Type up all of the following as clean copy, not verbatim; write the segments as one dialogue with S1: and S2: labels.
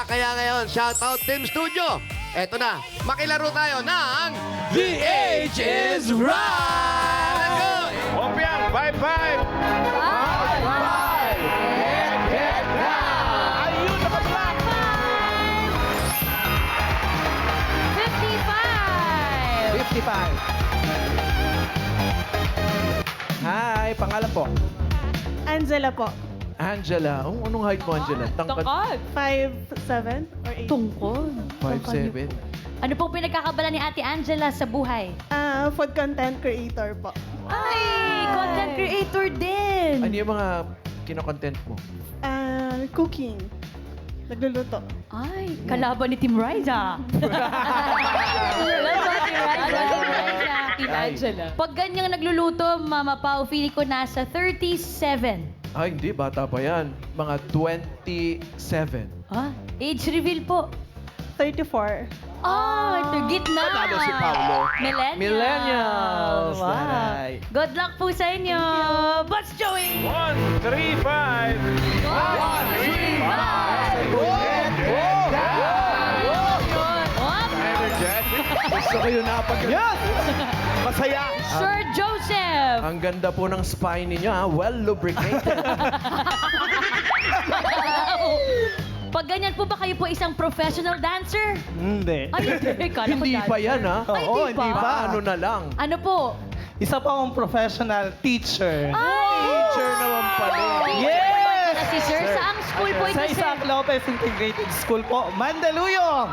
S1: Kaya ngayon, shoutout Team Studio. Eto na, makilaro tayo ng
S2: The Age is Right!
S1: Let's go!
S3: Opyan, 5-5. Ayun, naka-black.
S2: 55. Hi, pangalan po?
S4: Angela po.
S2: Angela. Oh, anong height mo, Angela? Tangkad.
S4: 5'7" or 8.
S5: Tungkol.
S2: 5'7".
S5: Ano pong pinagkakabala ni Ate Angela sa buhay?
S4: Food content creator po.
S5: Ay, content creator din.
S2: Ano yung mga kinokontent mo?
S4: Cooking. Nagluluto.
S5: Ay, kalaban ni Team Riza. Kalaban ni Riza. Team Angela. Pag ganyang nagluluto, Mama Pao, feeling ko nasa 37.
S2: Ay, hindi. Bata pa yan. Mga 27.
S5: Ha? Age reveal po.
S4: 34.
S5: Ito gitna.
S3: Panalo si Paolo.
S5: Millennials.
S2: Millennials.
S5: Wow.
S2: Taray.
S5: Good luck po sa inyo. Boss Joey.
S3: 1, 3, 5.
S5: 1, 3, 5.
S3: Energetic.
S2: Gusto ko yun napag...
S3: Yes! Masaya.
S5: Sir Joseph.
S2: Ang ganda po ng spine ninyo, ha? Well lubricated.
S5: Pag ganyan po ba kayo po isang professional dancer?
S6: Hindi.
S5: Ay, hindi. Kala ko
S2: Hindi pa
S5: dancer.
S2: yan, ha?
S5: Ay,
S6: Oo,
S5: hindi
S6: hindi
S5: pa.
S6: pa.
S2: Ano na lang?
S5: Ano po?
S6: Isa pa akong professional teacher.
S2: Teacher naman pala.
S6: Yes!
S5: Na si Sir, saang school po ito,
S6: Sa
S5: Sir?
S6: Isaac Lopez Integrated School po, Mandaluyong.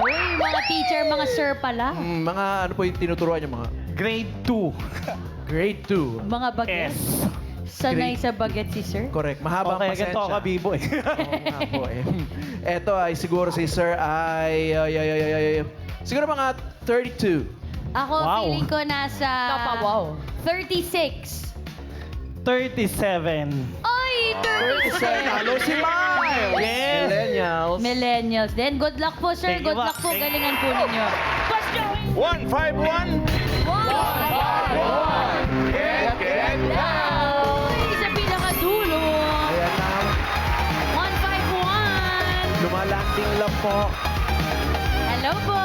S5: Uy, mga teacher, mga sir pala.
S2: Mga ano po yung tinuturuan niyo, mga
S6: Grade 2.
S2: grade 2.
S5: Mga bagets.
S6: S.
S5: Sanay sa baget si Sir.
S2: Correct. Mahabang
S6: Okay,
S2: pasensya.
S6: ganito ako kabibo eh.
S2: Oo nga po eh. Eto ay siguro si Sir ay siguro mga 32.
S5: Ako,
S6: Wow.
S5: feeling ko nasa... 36.
S6: 37.
S5: Ay, 36!
S3: Panalo si Miles.
S6: Yes!
S2: Millennials.
S5: Millennials din. Good luck po, Sir.
S6: Thank you,
S5: Good luck po.
S6: Thank you.
S5: Galingan po ninyo. Boss Joey!
S3: 1, 5, 1. Get down.
S5: Uy, sa pinakadulo.
S2: Ayan na.
S5: 151.
S2: Lumalanding lang po.
S5: Hello po.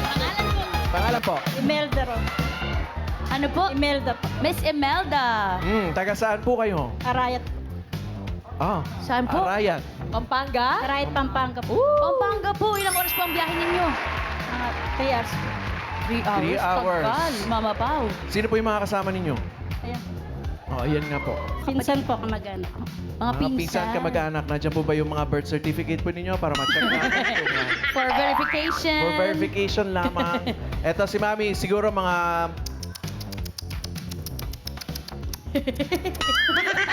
S5: Pangalan po.
S2: Pangalan po?
S4: Imelda ro.
S5: Ano po?
S4: Imelda po.
S5: Miss Imelda.
S2: Taga saan po kayo?
S4: Arayat.
S5: Saan po?
S2: Arayat.
S5: Pampanga?
S4: Arayat, Pampanga po.
S5: Pampanga po. Ilang oras po ang biyahe ninyo?
S4: 3 hours.
S5: 3 hours.
S2: 3 hours.
S5: Tagal. Mama Pao.
S2: Sino po yung mga kasama ninyo?
S4: Ayan.
S2: Ayan nga po.
S4: Pinsan po kamag-anak.
S5: Mga pinsan.
S2: kamag-anak. Nandiyan po ba yung mga birth certificate po ninyo para ma-check natin?
S5: For verification.
S2: For verification lamang. Eto si Mami, siguro mga...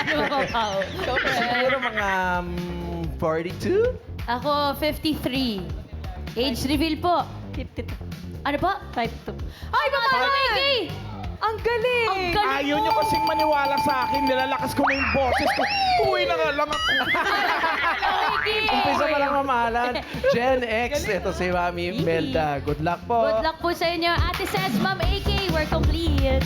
S5: Ano, Mama Pao?
S2: Siguro mga 42?
S5: Ako, 53. Age reveal po.
S4: 52.
S5: Ano po?
S4: 52.
S5: Ay, mga Mikey!
S7: Ang galing!
S5: Ang galing
S3: Ayaw
S5: mo!
S3: niyo kasing maniwala sa akin. Nilalakas ko na yung boses ko. Uwi na nga lang ako.
S5: Mikey!
S2: Umpisa pa lang mamahalan. Gen X. Ito si Mami Melda. Good luck po.
S5: Good luck po sa inyo. Ate Ses, Ma'am AK, we're complete.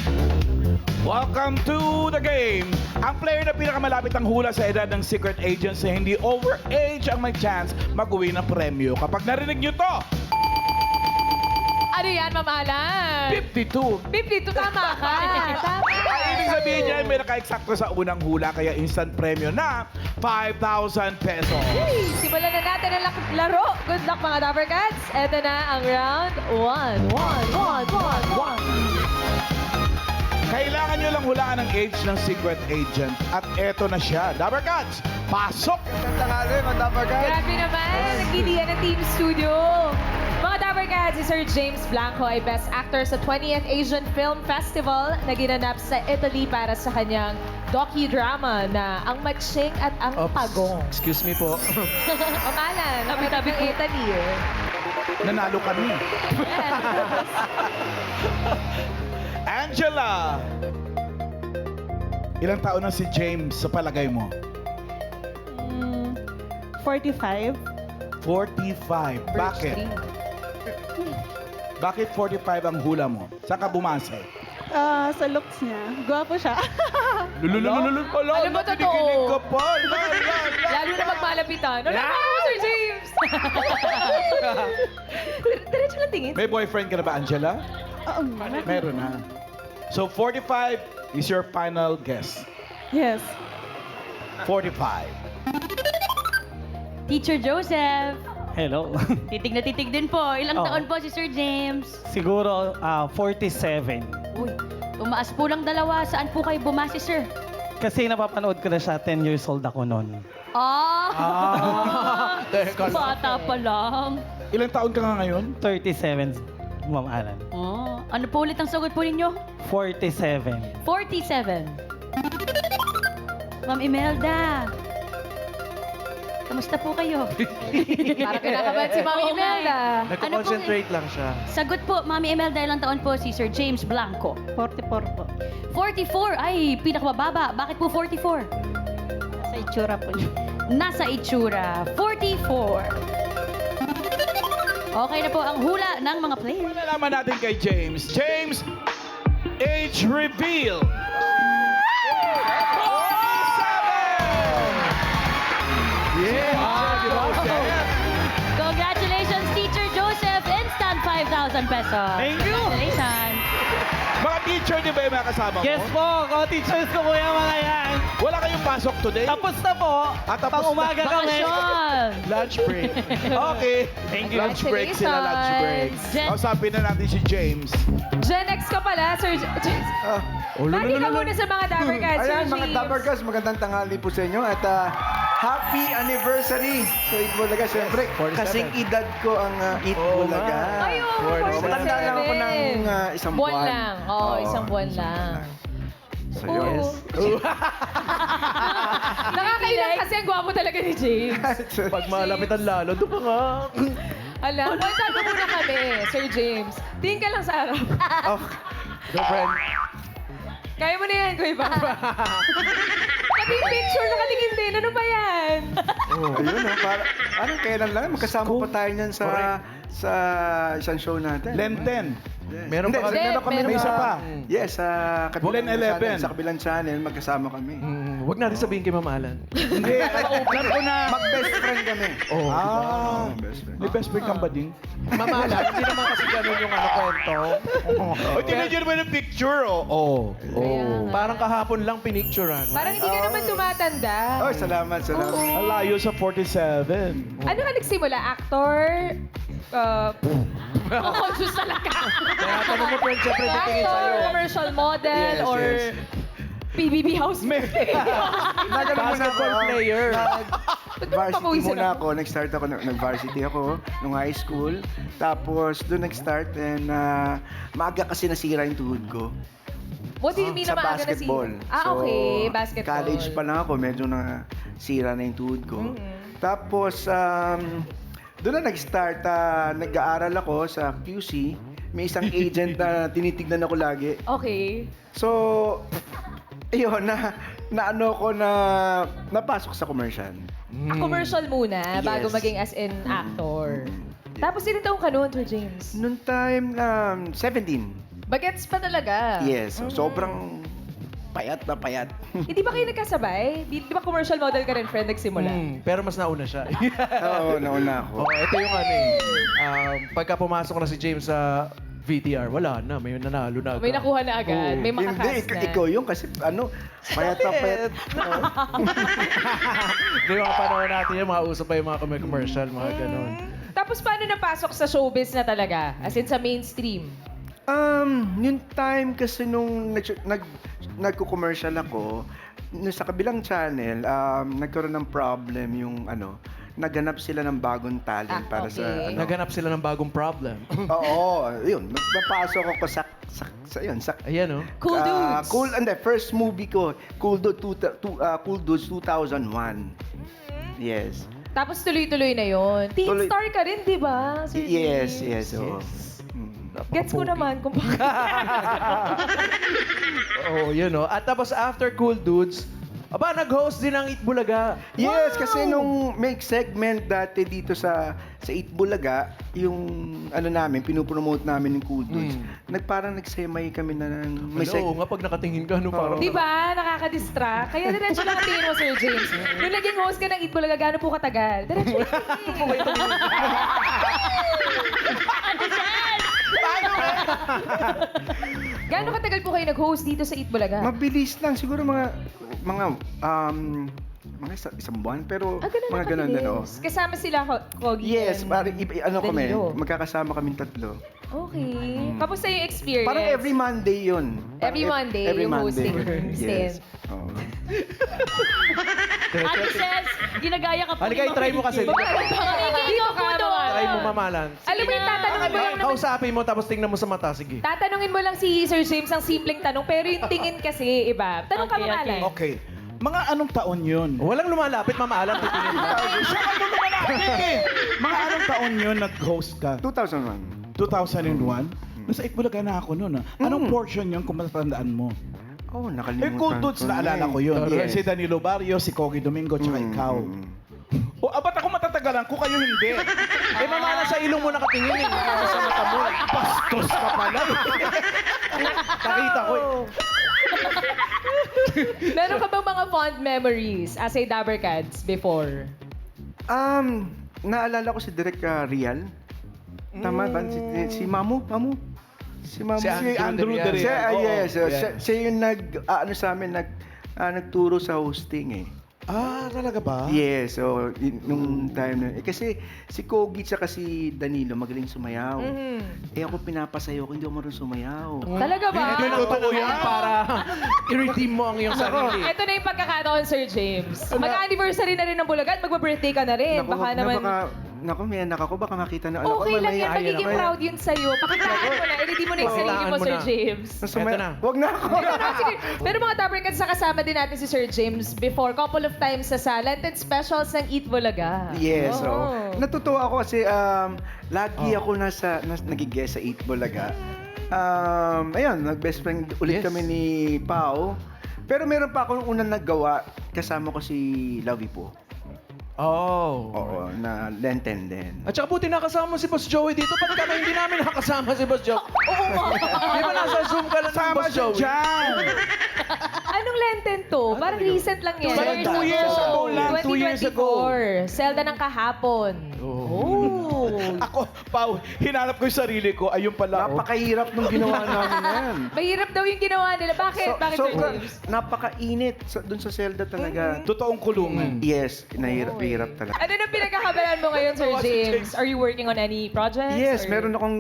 S3: Welcome to the game. Ang player na pinakamalapit ang hula sa edad ng secret agents na hindi overage ang may chance mag-uwi ng premyo. Kapag narinig niyo to,
S7: Ano yan, Ma'am Alan?
S3: 52.
S7: 52, tama ka. Tama.
S3: Ang ibig sabihin niya, may naka-eksakto sa unang hula, kaya instant premyo na 5,000 pesos.
S7: Simulan na natin ang laro. Good luck, mga Dapper Cats. Ito na ang round 1.
S3: Kailangan nyo lang hulaan ang age ng secret agent. At eto na siya. Dapper Cats, pasok!
S7: Grabe naman. Nagkidiyan ng Team Studio. Mga Dapper Cats, si Sir James Blanco ay Best Actor sa 20th Asian Film Festival na ginanap sa Italy para sa kanyang docudrama na Ang Matching at Ang
S2: Oops.
S7: Pagong.
S2: Excuse me po.
S7: Ma'am Alan,
S5: Tabi-tabi
S7: ng Italy.
S3: Nanalo kami. Angela! Ilang taon na si James sa palagay mo?
S4: 45.
S3: 45. Bakit? Bakit 45 ang hula mo? Saan ka bumase?
S4: Sa looks niya. Gwapo siya.
S3: Lululululul.
S7: Alam mo, totoo.
S3: Kinikilig ka pa. La, la, la.
S7: Lalo na magmalapitan. Ano
S3: Yeah.
S7: naman, Sir James? Diretso lang tingin.
S3: May boyfriend ka na ba, Angela?
S4: Oo,
S3: Meron na. So 45 is your final guess.
S4: yes.
S3: 45.
S5: Teacher Joseph.
S6: Hello.
S5: Titig na titig din po. Ilang
S6: Oh.
S5: taon po si Sir James?
S6: Siguro 47.
S5: Uy, tumaas po lang dalawa. Saan po kayo bumase, sir?
S6: Kasi napapanood ko na siya, 10 years old ako noon.
S2: Teka lang.
S5: Bata pa lang.
S3: Ilang taon ka nga ngayon?
S6: 37, Ma'am Alan.
S5: Ano po ulit ang sagot po ninyo?
S6: 47.
S5: 47. Ma'am Imelda. Kamusta po kayo?
S7: Para kinakabahan si Mami
S5: Oo nga eh.
S7: Imelda.
S2: Nagko-concentrate lang siya.
S5: Sagot po, Mami Imelda, ilang taon po si Sir James Blanco?
S4: 44 po.
S5: 44. Ay, pinakamababa. Bakit po 44?
S4: Sa itsura po niya.
S5: Nasa itsura. 44. Okay na po ang hula ng mga players.
S3: Malalaman natin kay James. James, age reveal. 47!
S5: Congratulations, Teacher Joseph. Instant 5,000 pesos.
S6: Thank you.
S5: Congratulations.
S3: Mga teacher, di ba yung mga kasama mo?
S6: Yes po, co-teachers ko kuya mga yan.
S3: Wala kayong pasok today?
S6: Tapos na po.
S3: Tapos
S6: Pang umaga kami.
S5: Bakasyon.
S2: Lunch break.
S3: Okay.
S6: Thank you.
S3: Lunch break sila, lunch break.
S5: Jen-
S3: Kausapin na natin si James.
S7: Gen X ka pala, Sir James. Bati ka muna sa mga Dapper Cats, Sir
S8: Ayan, mga
S7: James.
S8: Dapper Cats, magandang tanghali po sa inyo. At happy anniversary sa Eat Bulaga. Siyempre,
S2: 47.
S8: kasing edad ko ang Eat Bulaga.
S7: Ay, oo,
S2: 47.
S8: Matanda lang ako ng isang
S7: buwan
S8: buwan.
S7: lang. Oo, isang buwan lang.
S8: So,
S7: Oo.
S8: yun.
S7: Nakakailang kasi ang gwapo talaga ni James.
S2: Pag malapitan lalo, doon pa nga.
S7: Alam, punta mo muna kami, Sir James. Tingin ka lang sa harap.
S8: Oh,
S2: Girlfriend.
S7: Kaya mo na yan, Kuya Papa. Pati yung picture nakatingin din. Ano ba yan?
S8: ayun, parang kailan lang, magkasama pa tayo niyan sa isang show natin.
S3: Lenten.
S8: Yes.
S2: Meron pa kasi-
S8: meron kami
S7: Meron
S3: May isa pa.
S8: Yes, sa kabilang
S3: Bulen 11.
S8: channel, sa kabilang channel, magkasama kami.
S2: Huwag natin sabihin kay Ma'am Alan.
S3: Hindi, alam ko na.
S8: Mag-best friend kami.
S2: Oh.
S8: Best friend.
S3: May best friend kang ba din?
S2: Ma'am Alan, hindi naman kasi ganun yung kwento.
S3: O, tingnan nyo naman yung picture, oh.
S7: Kaya nga.
S2: Parang kahapon lang pinicturean.
S7: Parang hindi ka naman tumatanda.
S8: Oh, salamat.
S3: Ang layo sa 47.
S7: Ano ka nagsimula? Actor? Conscious talaga.
S2: Kaya tanong mo, friend, syempre titingin
S7: Actor,
S2: sa'yo.
S7: commercial model,
S8: Yes,
S7: or
S8: yes.
S7: PBB housemate.
S2: Basketball player.
S8: Varsity
S7: papawisan
S8: muna ako. Nag-start ako, nag-varsity ako nung high school. Tapos doon nag-start and maaga kasi nasira yung tuhod ko.
S7: What do you mean
S8: Sa
S7: na maaga na
S8: basketball.
S7: okay, basketball.
S8: College pa lang ako, medyo nasira na yung tuhod ko. Tapos, doon na nag-start. Nag-aaral ako sa QC. May isang agent na tinitignan ako lagi.
S7: Okay.
S8: So, ayun, naano ko na napasok sa commercial.
S7: Commercial muna, bago
S8: Yes.
S7: maging as in actor. Tapos ilan taong ka noon, Sir James?
S8: Noong time, 17.
S7: Bagets pa talaga.
S8: Yes, so sobrang payat na payat.
S7: Hindi ba kayo nagkasabay? Di ba commercial model ka rin, friend, nagsimula?
S2: Pero mas nauna siya.
S8: Oo, nauna ako.
S2: Oh, ito yung pagka pumasok na si James sa VTR, wala na, may nanalo na agad.
S7: May nakuha na agad, may
S8: Hindi,
S7: makakas na.
S8: ikaw yung kasi payat na payat.
S2: Hindi mga panahon natin yung mga uso pa yung mga commercial, mga ganun.
S7: Tapos paano napasok sa showbiz na talaga? As in sa mainstream?
S8: Yung time kasi nung nagko-commercial ako, sa kabilang channel, nagkaroon ng problem yung naganap sila ng bagong talent para sa
S7: okay.
S2: Naganap sila ng bagong problem.
S8: Oo, yun. Napasok ako sa
S2: Ayan, oh.
S7: Cool Dudes.
S8: First movie ko, Cool Dudes 2001. Yes.
S7: Tapos tuloy-tuloy na yon. Teen
S8: Tuloy-
S7: star ka rin, di ba? Sir
S8: Yes,
S7: James?
S8: yes. Oo.
S7: Gets ko naman kung bakit.
S2: Oh, yun, oh. At tapos after Cool Dudes, Aba, nag-host din ng Itbulaga.
S8: Yes, kasi nung may segment dati dito sa Itbulaga, yung ano namin, pinupromote namin ng Cool Dudes. Parang nagsemay kami na ng may
S2: Oo nga, pag nakatingin ka, parang...
S7: Di ba? Nakaka-distract. Kaya diretso lang ang tingin mo, Sir James. Nung naging host ka ng Itbulaga, gaano po katagal? Diretso lang ang tingin. Gaano katagal po kayo nag-host dito sa Itbulaga?
S8: Mabilis lang, siguro mga isang buwan, pero mga ganun din, oh.
S7: Kasama sila, Kogi.
S8: Yes,
S7: and
S8: ano kami,
S7: Danilo.
S8: magkakasama kaming tatlo.
S7: Okay. Kamusta yung experience?
S8: Parang every Monday yun.
S7: Every Monday,
S8: every
S7: yung
S8: Monday.
S7: hosting
S8: Yes.
S7: stint.
S8: Oo.
S5: Ate Ses, ginagaya ka po.
S2: Halika, try mo kasi.
S5: Dito
S7: ka naman.
S2: Try mo mamalan.
S7: Alam mo yung tatanungin mo lang naman.
S2: Kausapin mo, tapos tingnan mo sa mata. Sige.
S7: Tatanungin mo lang si Sir James ang simpleng tanong, pero yung tingin kasi iba. Tanong ka
S5: Okay,
S7: pangalan.
S3: Okay. Mga anong taon yun?
S2: Walang lumalapit, mamaalam. Titingin mo.
S3: Siya ano lumalapit eh! Mga anong taon yun nag-host ka?
S8: 2001.
S3: 2001? Nasa Itbulaga na ako noon. Anong portion yun kung matatandaan mo?
S8: Oh,
S3: Eh,
S8: nakalimutan
S3: Cool Dudes, naalala ko yun.
S8: Yes.
S3: Si Danilo Barrio, si Kogi Domingo, tsaka ikaw. O, ba't ako matatagalan ko kayo hindi?
S2: Eh, mamala sa ilong mo nakatingin eh. Sa mata mo.
S3: Bastos ka pala.
S2: Nakita ko eh.
S7: Meron ka bang mga fond memories as a Dabbercats before?
S8: Naalala ko si Direk Rial. Tama ba? Si Mamu? Si Mamu.
S2: Si Andrew
S3: Andrew
S2: Derial.
S3: Derial.
S8: Yes,
S3: Oo,
S8: siya yung ano sa amin, nagturo sa hosting eh.
S3: Ah, talaga ba?
S8: Yes, so nung time na kasi si Kogi at si Danilo magaling sumayaw. Eh ako pinapasayo ko, hindi ako marunong sumayaw.
S7: Talaga ba?
S2: Yun ang panahon para i-redeem mo ang iyong sarili.
S7: Ito na yung pagkakataon, Sir James. Mag-anniversary na rin ng Bulaga at magba-birthday ka na rin. Baka naman...
S8: Naku, may anak ako, baka makita na anak ko.
S7: Okay lang yan.
S8: may-
S7: Magiging proud yun sa'yo. Pakitaan mo na. I-ready mo na yung sarili mo,
S2: Pakitaan mo
S7: Sir
S2: na.
S7: James.
S8: Sumaya-
S2: Eto na.
S8: Wag na ako.
S7: Sige. Pero mga Dabbercats, kasama din natin si Sir James before. Couple of times sa Lenten specials ng Eat Bulaga.
S8: Yes,
S7: Oo.
S8: so. Natutuwa ako kasi lagi ako nagigess sa Eat Bulaga. Ayun, nag-best friend ulit
S2: Yes.
S8: kami ni Pao. Pero meron pa akong unang naggawa, kasama ko si Lovey po.
S2: Oh.
S8: Oo, na Lenten din.
S2: At saka buti nakasama si Boss Joey dito. Ba't kami hindi namin nakasama si Boss Joey? Oo nga. Di ba nasa Zoom ka lang ng
S3: Sama
S2: Boss
S3: siya
S2: Joey?
S3: dyan!
S7: Anong Lenten to? Parang recent lang yan.
S3: 2 years ago lang, 2 years ago.
S7: 2024. Zelda ng kahapon. Oh.
S3: Ako, Pao, hinanap ko yung sarili ko. Ayun pala. oh.
S8: Napakahirap nung ginawa namin yan.
S7: Mahirap daw yung ginawa nila. Bakit? Bakit, Sir James?
S8: Napakainit dun sa Zelda talaga.
S3: Totoong kulungan.
S8: Yes, nahirap talaga.
S7: Ano na pinagkakabalan mo ngayon, Sir James? Are you working on any projects?
S8: Yes,
S7: or-
S8: meron akong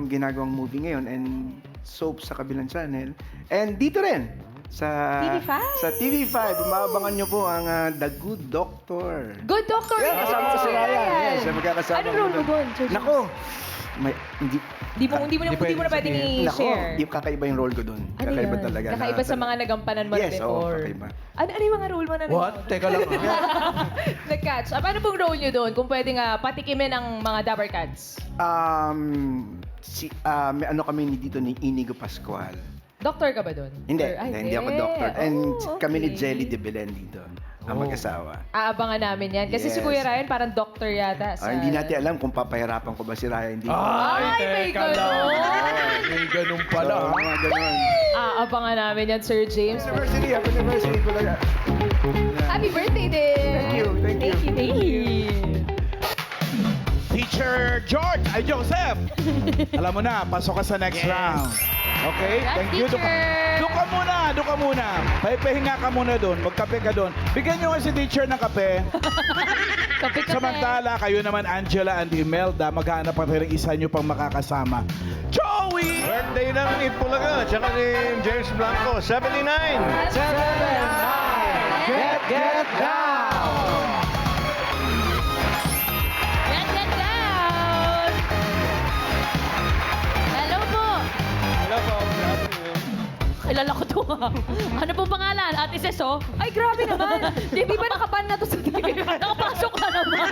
S8: ginagawang movie ngayon and soap sa kabilang channel. And dito rin, sa
S7: TV5.
S8: Sa TV5, umabangan nyo po ang The Good Doctor.
S7: Good Doctor.
S8: Yan, kasama ko si Ryan. Yes, magkakasama
S7: Anong role mo doon, Sir James?
S8: Nako, hindi
S7: Hindi mo na pwedeng
S8: Nako,
S7: i-share.
S8: di kakaiba yung role ko doon.
S7: Ano
S8: Kakaiba
S7: yan?
S8: talaga.
S7: Kakaiba sa mga nagampanan mo
S8: Yes, oo,
S7: before.
S8: kakaiba.
S7: Ano yung mga role mo na
S2: What? Teka lang ah.
S7: Nag-catch up. Ano pong role nyo doon? Kung pwedeng patikimin ang mga Dabbercats.
S8: May ano kami dito ni Inigo Pascual.
S7: Doctor ka ba doon?
S8: Hindi,
S7: Or-
S8: hindi ako doctor. And
S7: Oh,
S8: kami ni
S7: okay.
S8: Jelly de Belen dito, ang mag-asawa.
S7: Aabangan namin yan. Kasi si
S8: Yes.
S7: Kuya Ryan parang doctor yata.
S8: Hindi natin alam kung papahirapan ko ba si Ryan dito.
S7: Ay, may ganun.
S2: May ganun pala.
S8: Oo, mga ganun.
S7: Aabangan namin yan, Sir James.
S8: Happy anniversary ko lang.
S7: Happy birthday din!
S8: Thank you, thank you.
S7: Thank you.
S3: Teacher George, ay Joseph. Alam mo na, pasok ka sa next round. Okay?
S7: Yes,
S3: Thank you.
S7: teacher.
S3: Doon ka muna. Pahinga ka muna doon. Magkape ka doon. Bigyan nyo nga si teacher ng kape.
S7: Kape-kape.
S3: Samantala, kayo naman, Angela and Imelda, maghanap pa rin isa nyo pang makakasama. Joey!
S1: Birthday ng Itbulaga, tsaka ni James Blanco, 79.
S2: Get down!
S5: Get down! Hello po!
S6: Hello po.
S5: Kilala ko to ha. Ano pong pangalan? Ate Ses, oh?
S7: Ay, grabe naman. Di ba nakaban na to sa TV?
S5: Nakapasok ka naman.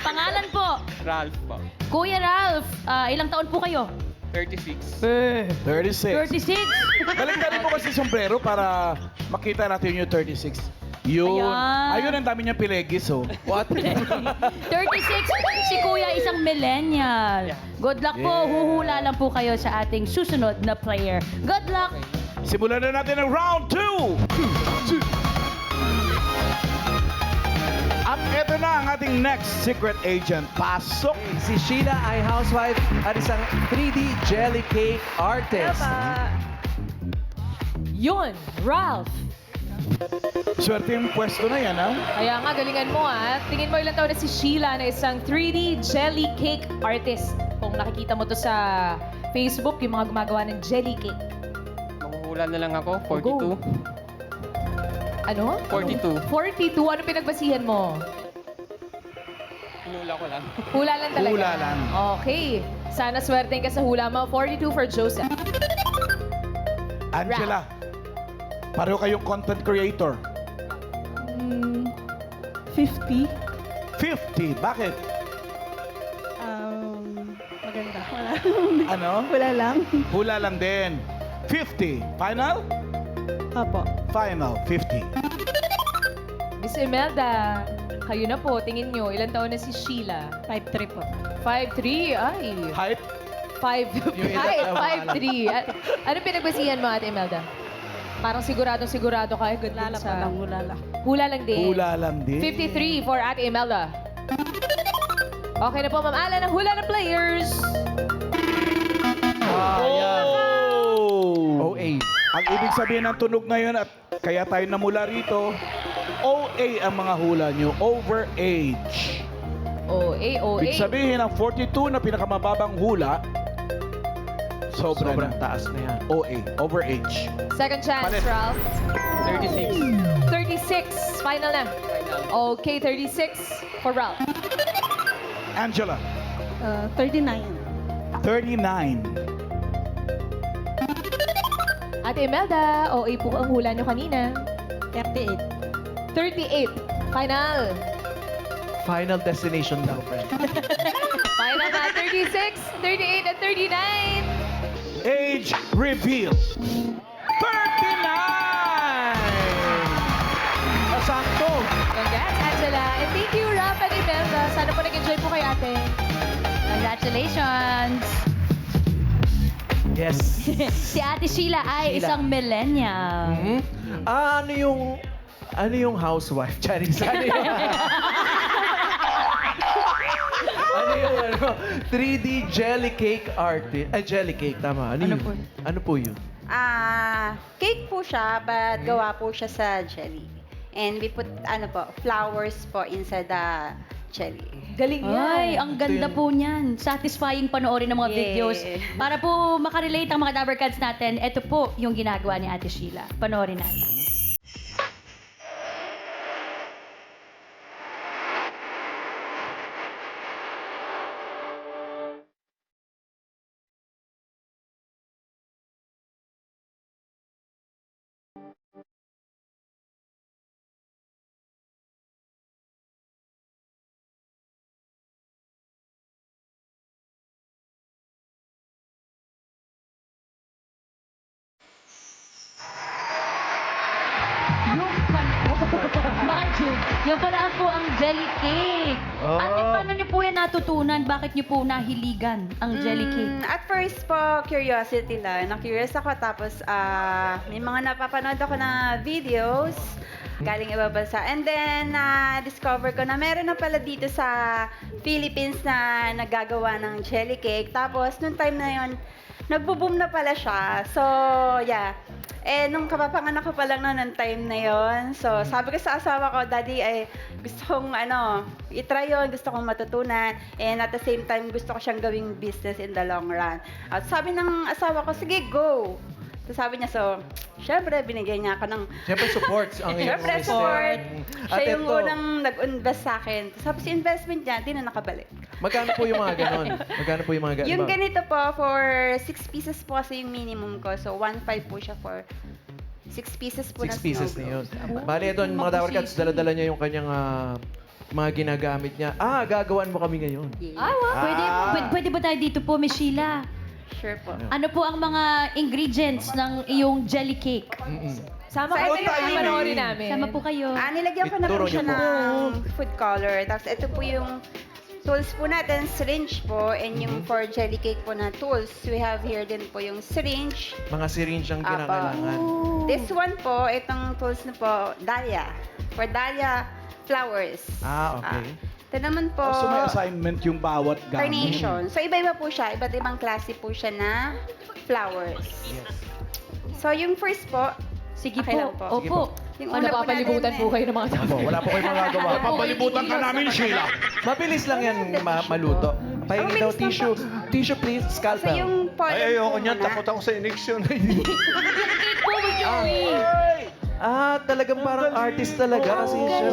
S5: Pangalan po?
S6: Ralph po.
S5: Kuya Ralph, ilang taon po kayo?
S3: 36.
S5: 36.
S3: Balik na rin po kasi sombrero para makita natin yung 36. Yun.
S5: Ayan.
S3: Ayun, ang dami niyang pilegis, oh.
S2: What?
S5: 36. Si Kuya isang millennial. Good luck po. Huhula lang po kayo sa ating susunod na player. Good luck.
S3: Simulan na natin ang round 2! At eto na ang ating next secret agent. Pasok!
S2: Si Sheila ay housewife at isang 3D jelly cake artist.
S7: Yun, Ralph.
S3: Swerte yung pwesto na yan, ha?
S7: Kaya nga, galingan mo ah. Tingin mo ilang taon na si Sheila na isang 3D jelly cake artist. Kung nakikita mo to sa Facebook, yung mga gumagawa ng jelly cake.
S9: Manghuhula na lang ako,
S7: Go.
S9: 42.
S7: Ano?
S9: 42.
S7: 42? Ano pinagbasihan mo?
S9: Hinula ko lang.
S7: Hula lang talaga.
S3: Hula lang.
S7: Okay. Sana swerteng ka sa hula mo. 42 for Joseph.
S3: Angela, pareho kayong content creator.
S4: 50.
S3: 50. Bakit?
S4: Maganda. Wala.
S3: Ano?
S4: Wala lang.
S3: Hula lang din. 50. Final?
S4: Apo.
S3: Final. 50.
S7: Miss Imelda, kayo na po. Tingin nyo, ilang taon na si Sheila?
S4: 5'3 po.
S7: 5'3"? Ay.
S3: Height?
S7: 5'3".
S2: Yung edad
S7: Ay,
S2: na
S7: 5'3". Ano pinagbasihan mo, Ate Imelda? Parang sigurado ka. Good
S4: Lala
S7: din
S4: pa lang, wala.
S7: Hula lang din.
S3: Hula lang din.
S7: 53 for Ate Imelda. Okay na po, Ma'am Alan, ang hula ng players.
S3: Oh!
S2: OA.
S3: Ang ibig sabihin ng tunog ngayon at kaya tayo namula rito, OA ang mga hula nyo, over age.
S7: OA.
S3: Ibig sabihin ang 42 na pinakamababang hula, sobra
S2: Sobrang
S3: na.
S2: taas na yan.
S3: OA, over age.
S7: Second chance,
S3: Palit.
S7: Ralph.
S9: 36.
S7: 36. Final na. Okay, 36 for Ralph.
S3: Angela,
S4: 39.
S3: 39.
S7: Ate Imelda, OA po ang hula nyo kanina.
S4: 38.
S7: 38. Final.
S2: Final destination daw, friend.
S7: Final na. 36, 38, and 39.
S3: Age reveal. 39!
S2: Sakto!
S7: Congrats, Angela. And thank you, Ralph and Imelda. Sana po nag-enjoy po kayo, ate.
S5: Congratulations.
S2: Yes.
S5: Si Ate Sheila ay isang millennial.
S2: Ano yung housewife? Charis, ano yung... ano yung 3D jelly cake artist? Ay, jelly cake, tama. Ano
S5: po?
S2: Ano po yun?
S10: Cake po siya, but gawa po siya sa jelly. And we put, flowers po inside the jelly.
S7: Galing yan.
S5: Ay, ang ganda po niyan. Satisfying panoorin ng mga
S10: Yeah.
S5: videos. Para po makarelate ang mga Dabbercats natin, ito po yung ginagawa ni Ate Sheila. Panoorin natin. Yung pala po ang jelly cake. Paano niyo po yan natutunan? Bakit niyo po nahiligan ang jelly cake?
S10: At first po, curiosity lang. Na-curious ako. Tapos, may mga napapanood ako na videos galing ibang bansa. And then, discover ko na meron na pala dito sa Philippines na nagagawa ng jelly cake. Tapos, nung time na yon, nagbo-boom na pala siya. So, yeah. Eh, nung kapapanganak ko pa lang noon ng time na yon. So, sabi ko sa asawa ko, Daddy, ay gusto kong itry yun, gusto kong matutunan. And at the same time, gusto ko siyang gawing business in the long run. At sabi ng asawa ko, sige, go. So, sabi niya, syempre, binigyan niya ako ng...
S2: Siyempre, supports ang iyong
S10: Syempre,
S2: mister.
S10: support.
S2: At
S10: Siya yung
S2: ito,
S10: unang nag-invest sa akin. Tapos yung investment niya, di na nakabalik.
S2: magkano po yung mga ganon? Magkano po yung mga ganon?
S10: Yung ganito po, for 6 pieces po kasi yung minimum ko. So, 1.5 po siya for 6 pieces po
S2: 6
S10: na
S2: pieces
S10: snow
S2: na yun.
S10: globes.
S2: Bali, ito, mga Dabbercats, dala-dala niya yung kanyang mga ginagamit niya. Gagawan mo kami ngayon.
S10: Yeah.
S5: Pwede ba tayo dito po, Miss Sheila?
S10: Sure po.
S5: Ano po ang mga ingredients ng iyong jelly cake?
S7: Sama
S10: So,
S7: kayo
S10: ito
S7: na
S10: yung-
S7: panoorin namin.
S5: Sama po kayo.
S10: Nilagyan ko na
S2: Ituro
S10: po siya
S2: niyo po.
S10: ng food color. Tapos ito po yung tools po natin, syringe po, and yung for jelly cake po na tools. We have here din po yung syringe.
S2: Mga syringe ang
S10: Apa.
S2: kinakailangan.
S10: This one po, itong tools na po, dahlia. For dahlia flowers.
S2: Okay.
S10: Ito naman po,
S3: So may assignment yung bawat gamit.
S10: carnation. So iba-iba po siya. Iba't ibang klase po siya na flowers. So yung first po,
S5: Sige
S10: Okay
S5: po.
S10: lang po.
S5: Opo.
S10: yung
S7: Ano,
S10: una po
S7: napapalibutan
S10: natin,
S7: po kayo ng mga tao.
S2: Opo, wala po kayong magagawa.
S3: Papalibutan ka namin, Sheila.
S2: Mabilis lang yan maluto. Pahingi daw
S10: Mabilis lang
S2: tissue. Tissue please,
S10: So
S2: scalpel.
S10: yung pollen
S1: Ay, ayoko
S10: po
S1: niyan.
S10: muna.
S1: Takot ako sa ineksyon.
S5: Cake po, Joey.
S2: Talagang parang artist talaga kasi siya.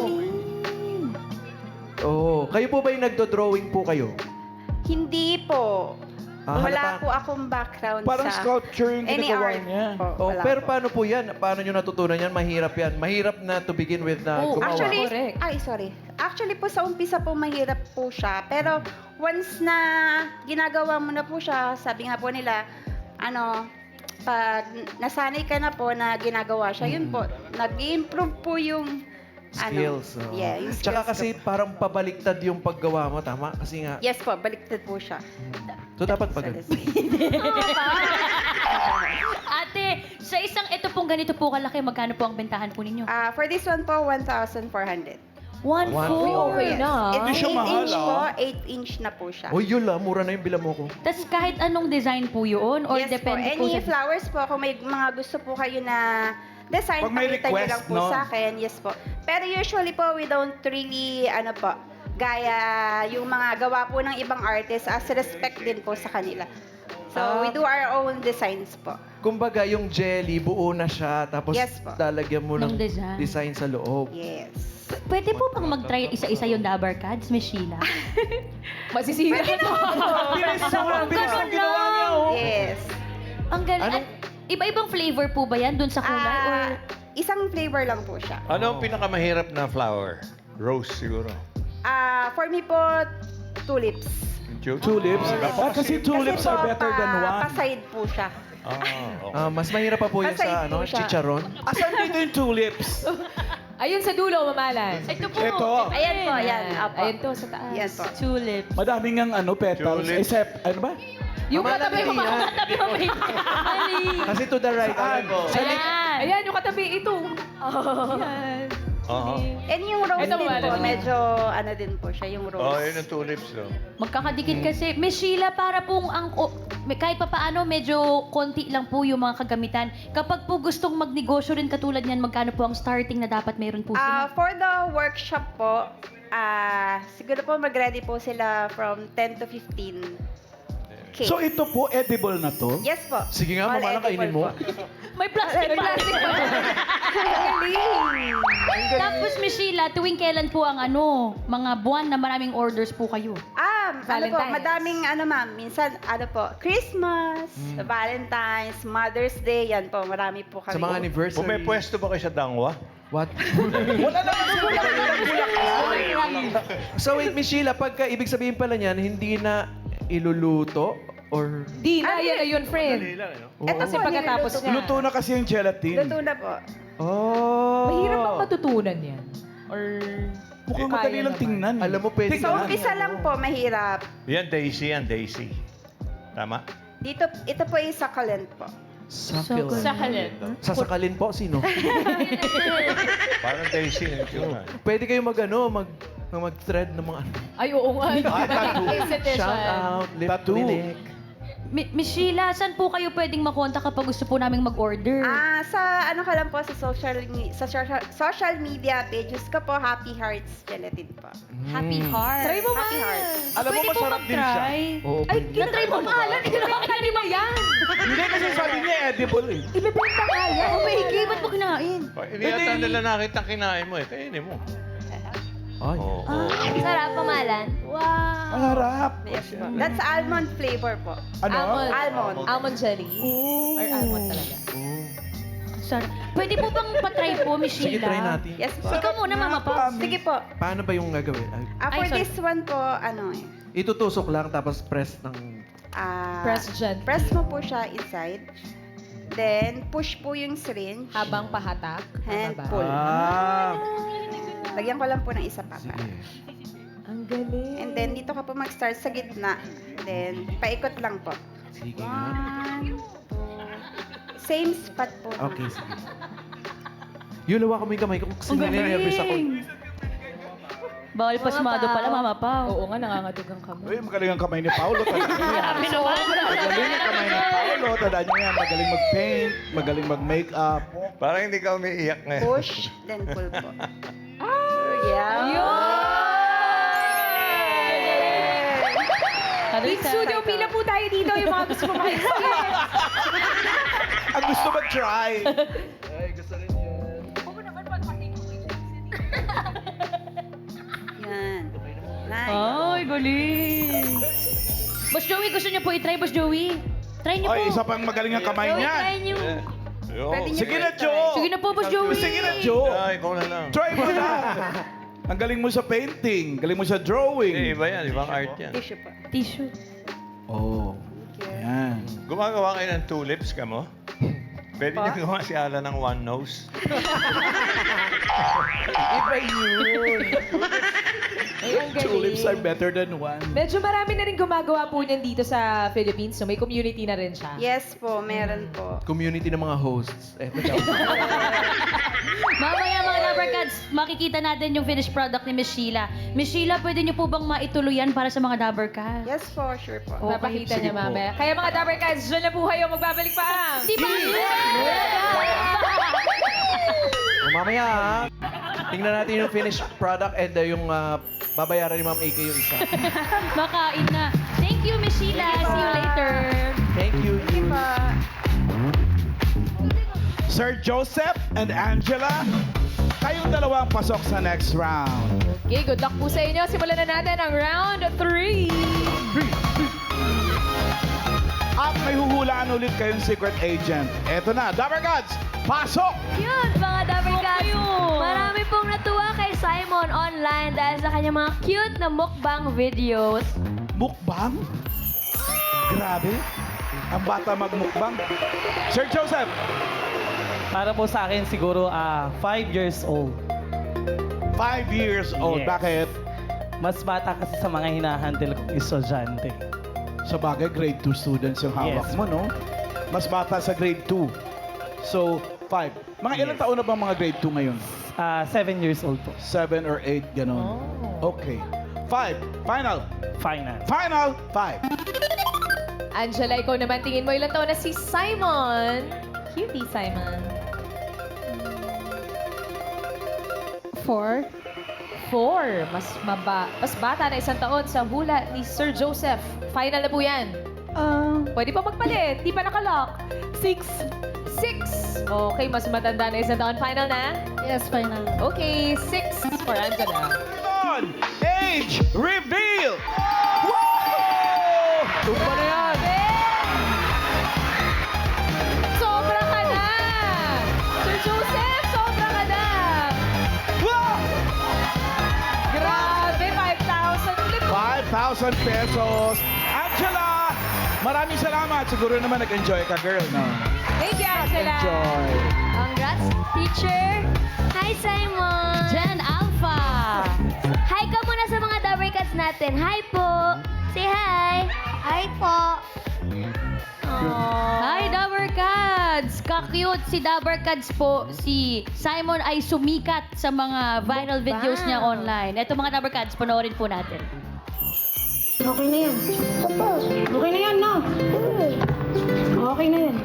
S2: Kayo po ba yung nagdo-drawing po kayo?
S10: Hindi po.
S2: halata.
S10: Wala po akong background
S3: Parang
S10: sa
S3: sculpture yung
S10: any
S3: ginagawa
S10: art
S3: niya.
S10: po. Wala
S2: Pero
S10: po.
S2: paano po yan? Paano nyo natutunan yan? Mahirap yan. Mahirap na to begin with na gumawa.
S10: Actually,
S7: Correct.
S10: Actually po sa umpisa po mahirap po siya. Pero once na ginagawa mo na po siya, sabi nga po nila, pag nasanay ka na po na ginagawa siya, yun po, nag-improve po yung
S2: Skills.
S10: yung skills.
S2: Tsaka
S10: ko
S2: kasi parang pabaliktad yung paggawa mo, tama? Kasi nga,
S10: Yes po, baliktad po siya.
S2: so dapat pag...
S5: Ate, sa isang ito pong ganito po kalaki, magkano po ang bentahan po ninyo?
S10: For this one po, 1,400.
S5: 1,400.
S7: Okay na.
S10: It's
S3: Hindi siya
S10: 8
S3: mahal,
S10: inch po,
S3: ah.
S10: 8 inch na po siya.
S2: Uy, yun lang. Mura na yung bilang mo ko.
S5: Tapos kahit anong design po yun? Or
S10: Yes po,
S5: depende po
S10: any
S5: sa...
S10: flowers po, kung may mga gusto po kayo na design,
S3: Pag may
S10: pakita nyo
S3: request,
S10: lang po
S3: no?
S10: sa akin. Yes po. Pero usually po, we don't really, gaya yung mga gawa po ng ibang artists as respect din po sa kanila. So, we do our own designs po.
S2: Kumbaga, yung jelly, buo na siya. Tapos,
S10: Yes po.
S2: lalagyan mo ng
S5: Ng design.
S2: design sa loob.
S10: Yes.
S5: Pwede po bang mag-try isa-isa yung Dabar Cards, Miss Sheila?
S7: Masisira na.
S3: Bilis ang ginawa niya, oh.
S10: Yes.
S5: Ang galing.
S2: Anong-
S5: At iba-ibang flavor po ba yan dun sa kulay? Or...
S10: Isang flavor lang po siya.
S1: Ano ang pinakamahirap na flower? Rose siguro.
S10: For me po, tulips.
S3: Tulips. Kasi tulips
S10: Kasi
S3: are
S10: po,
S3: better than one.
S10: Pa-side po siya.
S2: Mas mahirap pa po yan sa
S10: Aside po siya.
S2: chicharon.
S3: Asan dito yung tulips?
S7: Ayun sa dulo, mamalan.
S5: Ito po.
S3: Ito.
S10: Ayan po, yan. Apo.
S7: Ayun to, sa taas.
S10: Yan po.
S5: Tulip.
S3: Madaming ang petals.
S1: Tulips.
S3: Except, ano ba?
S7: Yung
S2: Mama,
S7: katabi mo,
S2: yan.
S5: Katabi mo may mali.
S2: Kasi to the right.
S3: Saan?
S5: Ayan.
S7: Ayan, yung katabi ito. Yan.
S1: Oo.
S10: And yung rose
S7: Ito,
S10: din po,
S7: wala.
S10: medyo din po siya, yung rose.
S1: Oh, yun ang tulips, no?
S5: Magkakadikit kasi. Miss Sheila, para pong kahit pa paano, medyo konti lang po yung mga kagamitan. Kapag po gustong magnegosyo rin katulad niyan, magkano po ang starting na dapat meron po sila?
S10: For the workshop po, siguro po mag-ready po sila from 10 to 15 K.
S3: So ito po, edible na to?
S10: Yes po.
S2: Sige nga,
S10: All
S2: mama, kainin mo.
S10: edible po.
S5: May plastic pa. Tapos, Miss Sheila, tuwing kailan po ang mga buwan na maraming orders po kayo?
S10: Ano po,
S7: Valentine's.
S10: madaming ma'am, minsan po, Christmas, Valentine's, Mother's Day, yan po, marami po
S2: Sa
S10: kami.
S2: mga anniversary.
S1: Kung may pwesto ba kayo sa Dangwa?
S2: What?
S3: Wala naman
S2: So wait, Miss Sheila, pagka ibig sabihin pala niyan, hindi na iluluto or...
S7: Di na, yan na yun, friend.
S10: Ito
S7: Kasi
S10: po,
S7: pagkatapos
S10: niluluto
S7: niya.
S3: Luto na kasi yung gelatin.
S10: Luto na po.
S2: Oh.
S7: Mahirap bang matutunan yan? Or...
S3: Mukhang
S7: Kaya
S3: madali lang
S7: naman.
S3: tingnan.
S2: Alam mo, pwede
S10: So, umpisa lang po, mahirap.
S1: Yan, Daisy. Tama?
S10: Dito, ito po yung succulent po.
S2: Succulent.
S5: Succulent.
S2: Sasakalin po, sino?
S1: Parang Daisy ang itsura.
S2: Pwede kayo mag-thread ng mga
S7: Ay, oo nga.
S2: shout out, lip
S3: Tattoo.
S2: clinic.
S5: Miss Sheila, saan po kayo pwedeng makontak kapag gusto po naming mag-order?
S10: Sa ka lang po sa social media pages ko po, Happy Hearts Gelatin po.
S5: Happy Heart.
S7: Try mo,
S10: Happy
S7: ma.
S10: Hearts.
S3: Alam mo,
S5: Pwede po
S3: masarap din siya.
S5: mag-try.
S2: Oo,
S7: Ay,
S2: pwede.
S7: kinatry mo, mahalan. Kinatry mo yan.
S3: Hindi kasi sabi niya edible eh.
S7: Ibibenta ka yan.
S5: Oh, may ba't mo kinain?
S1: Hindi yata nila nakita ang kinain mo eh. Kainin mo.
S2: Ay.
S1: Oo.
S5: Sarap pamalan. Wow.
S3: Ang harap.
S10: Yes po. That's almond flavor po.
S3: Ano?
S10: Almond.
S7: Almond jelly. Or almond talaga.
S5: Sarap. Pwede po bang patry po, Miss
S2: Sige,
S5: Sheila?
S2: try natin.
S10: Yes po.
S5: Ikaw muna, Mama Pops.
S10: Sige po.
S2: Paano ba yung gagawin?
S10: For
S5: Ay, sorry.
S10: this one po,
S2: Itutusok lang tapos press ng
S7: Press
S10: mo po siya inside. Then, push po yung syringe.
S7: Habang pahatak.
S10: And
S7: pababa.
S10: pull.
S2: Ah.
S10: Lagyan ko lang po ng isa pa.
S7: Ang galing.
S10: And then, dito ka po mag-start sa gitna. Then, paikot lang po.
S2: Sige nga.
S10: 1, 2. Same spot po.
S2: Okay, sige. Yun, lawa ko mo yung kamay ko. Kasi naninervous ako.
S5: Bawal pasmado pala, Mama Pao.
S7: Oo nga, nangangadugang kami.
S3: Uy, magaling ang kamay ni Paolo. Magaling ang kamay ni Paolo. Tandaan niyo yan, magaling mag-paint, magaling mag-makeup.
S1: Parang hindi ka umiiyak ngayon.
S10: Push, then pull po. Yeah.
S7: Team Studio, pila po tayo dito yung mga gusto mo makikita.
S3: Ang gusto mag-try.
S10: Yan. Nice.
S5: Ay, galing. Boss Joey, gusto niyo po i-try, Boss Joey? Try niyo po.
S3: Ay, isa pang magaling ang kamay
S5: Joey,
S3: niyan.
S5: try niyo.
S10: Pwede niyo
S3: Sige
S10: po
S3: na,
S10: i-try.
S3: Joe.
S5: Sige na po, Boss Joey.
S3: Sige na, Joe.
S1: ikaw na lang.
S3: Try mo na. Ang galing mo sa painting, galing mo sa drawing.
S1: Iba yan, ibang art yan.
S10: Tissue po.
S5: Tissue.
S3: Oh. Ayan.
S1: Gumagawa kayo ng tulips ka mo? Pwede niyo gawa si Alan ng one nose.
S2: Iba yun.
S7: Ay, ang galing.
S3: Tulips are better than one.
S7: Medyo marami na rin gumagawa po niyan dito sa Philippines. So may community na rin siya.
S10: Yes po, meron po.
S2: Community ng mga hosts. Eto daw.
S5: Mamaya mga Dabbercats, makikita natin yung finished product ni Miss Sheila. Miss Sheila, pwede niyo po bang maituloy yan para sa mga Dabbercats?
S10: Yes po, sure po.
S7: Papakita
S2: sige
S7: niya
S2: po.
S7: mamaya. Kaya mga Dabbercats, dyan na po kayo magbabalik pa.
S5: Di ba?
S2: O, mamaya, ha? Tingnan natin yung finished product and yung babayaran ni Ma'am AK yung isa.
S5: Makain na. Thank you, Miss Sheila. See you later.
S2: Thank you.
S3: Sir Joseph and Angela, kayong dalawang pasok sa next round.
S7: Okay, good luck po sa inyo. Simulan na natin ang round 3.
S3: At may huhulaan ulit kayong secret agent. Eto na, Dabbercats, pasok!
S11: Cute, mga Dabbercats! Marami pong natuwa kay Simon online dahil sa kanyang mga cute na mukbang videos.
S3: Mukbang? Grabe. Ang bata magmukbang. Sir Joseph,
S6: Para po sa akin siguro 5 years old.
S3: 5 years old.
S6: Yes.
S3: Bakit?
S6: Mas bata kasi sa mga hinahandle kong estudyante.
S3: Sa bagay, grade 2 students yung hawak
S6: Yes.
S3: mo, no? Mas bata sa grade 2. So, 5. Mga ilang taon na ba mga grade 2 ngayon?
S6: 7 years old po.
S3: 7 or 8, ganon. Okay. 5. Final.
S6: Final.
S3: Final. 5.
S7: Angela, ikaw naman tingin mo ilang taon na si Simon. Cutie Simon.
S4: 4.
S7: 4. Mas bata na isang taon sa hula ni Sir Joseph. Final na po yan. Pwede pa magpalit. Di pa nakalock.
S4: 6.
S7: 6. Okay, mas matanda na isang taon. Final na?
S4: Yes, final.
S7: Okay, 6 for Angela.
S3: On! Age reveal! Wow!
S2: Tumba na yan!
S7: Sobra ka na! Sir Joseph, sobra ka na!
S3: Wow!
S7: Grabe, 5,000 ulit.
S3: 5,000 pesos. Angela! Maraming salamat. Siguro naman nag-enjoy ka, girl, no?
S7: Thank you, Angela.
S3: Enjoy.
S11: Congrats, teacher! Hi, Simon!
S5: Jen Alpha.
S11: Hi ka muna sa mga Dabbercats natin. Hi po! Say hi! Hi po!
S5: Hi, Dabbercats! Ka-cute si Dabbercats po. Si Simon ay sumikat sa mga viral videos niya online. Ito mga Dabbercats, panoorin po natin.
S11: Okay na yan. Okay na yan, no? Okay na yan.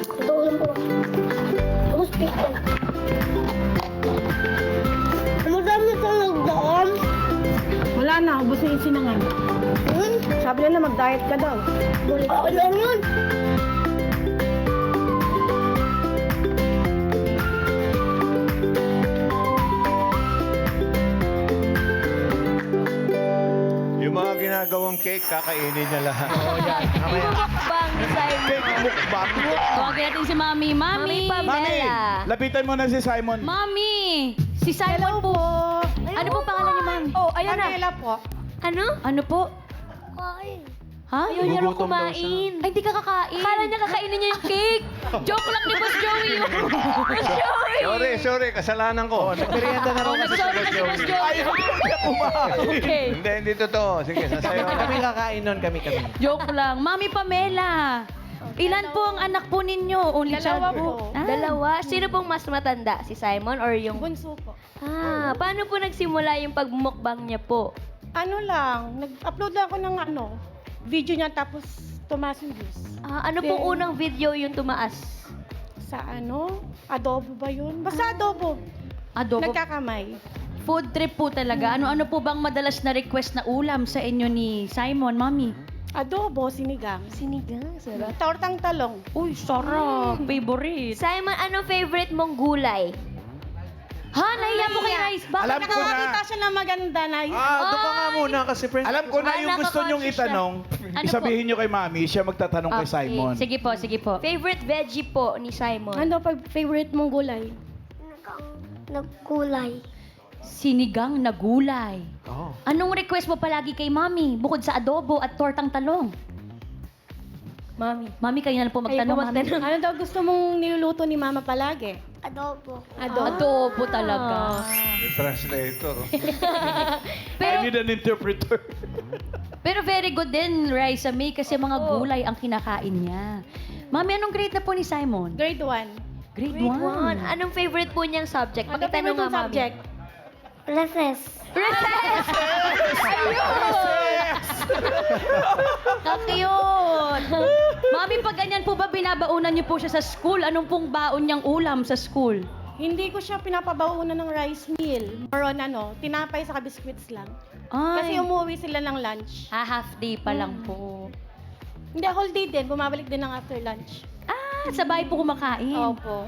S11: Totoo lang po. Tapos picture. Madami sa nagdaan.
S4: Wala na, ubos na yung sinangan.
S11: Sabi nila mag-diet ka daw. Okay lang yun.
S1: Yung mga ginagawang cake, kakainin niya lahat.
S11: Mukbang ni Simon.
S3: Cake mukbang.
S5: Tawagin natin si Mami. Mami!
S3: Mami, lapitan mo na si Simon.
S5: Mami! Si Simon po. Ano po pangalan niyo, Ma'am?
S11: Oh, ayan na.
S4: po.
S11: Ano?
S5: Ano po? Ha?
S2: Ayaw niya raw
S5: kumain. Ay, hindi ka kakain. Akala niya kakainin niya yung cake. Joke lang ni Boss Joey yun. Boss Joey!
S1: Sorry, kasalanan ko.
S2: Nagmerienda na raw kasi si
S5: Nag-sorry
S2: Boss
S5: na si Boss
S2: Joey.
S5: Joey.
S3: Ayaw niya kumain.
S5: Okay.
S1: Hindi totoo. Sige, sasayaw na.
S2: Kami kakain nun, kami.
S5: Joke lang. Mami Pamela, ilan po ang anak po ninyo? Only
S4: Dalawa
S5: child
S4: po.
S5: Ah.
S12: Dalawa. Sino pong mas matanda? Si Simon or yung...
S4: Bunso po.
S12: Paano po nagsimula yung pagmukbang niya po?
S4: Ano lang, nag-upload lang ako ng video niya tapos tumaas yung views.
S12: Ano pong
S4: Then-
S12: unang video yung tumaas?
S4: Sa adobo ba yun? Basta adobo.
S5: Adobo.
S4: Nagkakamay.
S5: Food trip po talaga. Ano po bang madalas na request na ulam sa inyo ni Simon, Mami?
S4: Adobo, sinigang.
S12: Sinigang, sarap.
S4: Tortang talong.
S5: Uy, sarap. Favorite.
S12: Simon, anong favorite mong gulay?
S5: Ha? Nahiya po kay Rice. Bakit
S3: Alam ko na.
S4: Nakakita siya ng maganda na
S2: Doon ka nga muna kasi friends.
S3: Alam ko na yung gusto nyong
S5: nakaka-conscious siya.
S3: itanong.
S5: Ano
S3: Isabihin nyo kay Mami, siya magtatanong kay
S5: Okay.
S3: Simon.
S5: Sige po, sige po.
S12: Favorite veggie po ni Simon?
S4: Ano pa favorite mong gulay?
S11: Nagkulay.
S5: Sinigang na gulay.
S2: Oh.
S5: Anong request mo palagi kay Mami bukod sa adobo at tortang talong?
S12: Mami.
S5: Mami, kayo na lang po magtanong. Mami.
S4: Ano daw gusto mong niluluto ni Mama palagi?
S11: Adobo.
S5: Adobo talaga.
S1: Translator.
S3: I need an interpreter.
S5: Pero very good din, Raisa May, kasi mga gulay ang kinakain niya. Mami, anong grade na po ni Simon?
S4: Grade 1.
S5: Grade
S12: Grade
S5: 1.
S12: 1. Anong favorite po niyang subject?
S4: Ano
S12: Pakitanong
S4: favorite
S12: nga,
S4: mong
S12: Mami.
S4: subject?
S11: Recess.
S12: Recess!
S5: Kakiyot! Mami, pag ganyan po ba binabaunan niyo po siya sa school? Anong pong baon niyang ulam sa school?
S4: Hindi ko siya pinapabaunan ng rice meal. Or on tinapay sa biscuits lang. Kasi
S5: Ay,
S4: umuwi sila ng lunch.
S5: half day pa lang po.
S4: Hindi, whole day din. Bumabalik din ng after lunch.
S5: Sa bahay po kumakain.
S4: Opo.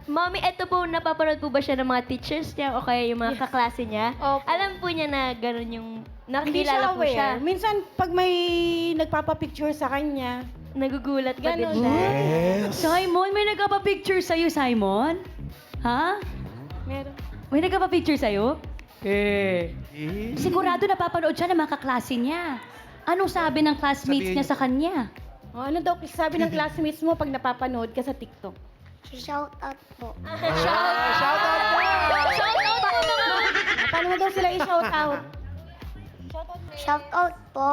S12: Mami, eto po, napapanood po ba siya ng mga teachers niya o kaya yung mga kaklase niya?
S4: Opo.
S12: Alam po niya na gano'n yung
S4: Hindi
S12: nakikilala
S4: siya
S12: po siya.
S4: aware. Minsan, pag may nagpapapicture sa kanya,
S12: Nagugulat pa din
S4: Ganon.
S12: siya.
S3: Yes.
S5: Simon, may nagpapa-picture sa'yo, Simon? Ha?
S4: meron.
S5: May nagpapa-picture sa'yo? Sigurado napapanood siya ng mga kaklase niya. Anong sabi ng classmates niya sa kanya?
S4: Ano daw sabi ng classmates mo pag napapanood ka sa TikTok?
S11: Shout out po.
S5: Shout out po mga...
S4: Paano mo daw sila i-shout out?
S11: Shout out po.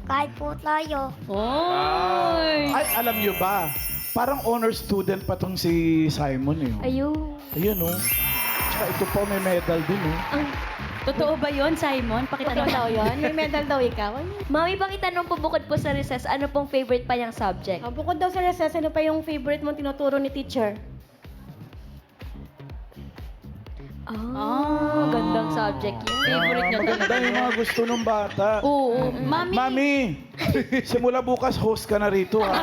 S11: Kahit po tayo.
S5: Oy!
S3: Ay, alam nyo ba? Parang honor student pa tong si Simon eh.
S12: Ayun.
S3: Ayun oh. Tsaka ito pa may medal din oh.
S5: Totoo ba yon, Simon? Pakita
S4: Ikaw daw
S5: naman.
S4: yun? May medal daw ikaw?
S12: Mami, pakitanong po bukod po sa recess, ano pong favorite pa niyang subject?
S4: Bukod daw sa recess, ano pa yung favorite mong tinuturo ni teacher?
S12: Gandang subject yun.
S5: Favorite niya
S3: Maganda
S5: talaga.
S3: yung mga gusto ng bata.
S5: Oo. Mami,
S3: Mami, simula bukas host ka na rito ha.